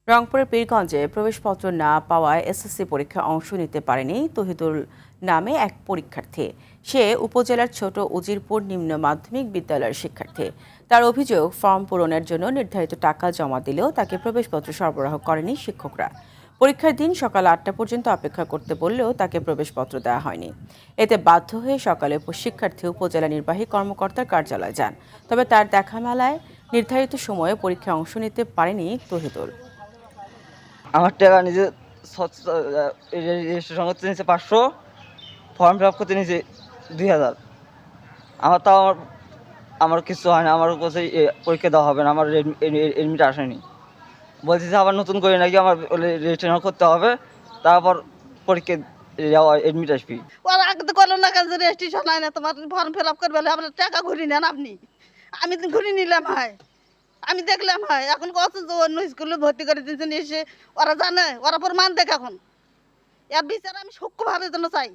রংপুরের পীরগঞ্জে প্রবেশপত্র না পাওয়ায় এসএসসি পরীক্ষায় অংশ নিতে পারেনি তহিদুল নামে এক পরীক্ষার্থী। সে উপজেলার ছোট উজিরপুর নিম্ন মাধ্যমিক বিদ্যালয়ের শিক্ষার্থী। তার অভিযোগ, ফর্ম পূরণের জন্য নির্ধারিত টাকা জমা দিলেও তাকে প্রবেশপত্র সরবরাহ করেনি শিক্ষকরা। পরীক্ষার দিন সকাল ৮টা পর্যন্ত অপেক্ষা করতে বললেও তাকে প্রবেশপত্র দেওয়া হয়নি। এতে বাধ্য হয়ে সকালে শিক্ষার্থী উপজেলা নির্বাহী কর্মকর্তার কার্যালয়ে যান। তবে তার দেখা মেলায় নির্ধারিত সময়ে পরীক্ষায় অংশ নিতে পারেনি তহিদুল। আমার টাকা নিজে রেজিস্ট্রেশন করতে নিয়েছে 500, ফর্ম ফিল আপ করতে নিয়েছে 2000। আমার তাও আমার কিছু হয় না, আমার কাছে পরীক্ষা দেওয়া হবে না, আমার এডমিট আসেনি। বলছি যে আবার নতুন করে নাকি আমার রেজিস্ট্রেশন করতে হবে, তারপর পরীক্ষা এডমিট আসবি। ওরা আগে তো করলো না, কাজে রেজিস্ট্রেশন হয় না, তোমার ফর্ম ফিল আপ করবে, আপনার টাকা ঘুরি নেন আপনি। আমি তো ঘুরি নিলাম হয়, আমি দেখলাম হয়। এখন কত যে অন্য স্কুলে ভর্তি করে দিয়েছেন এসে, ওরা জানে, ওরা প্রমাণ দেখ এখন। এর বিচার আমি সূক্ষ্মভাবে জন্য চাই।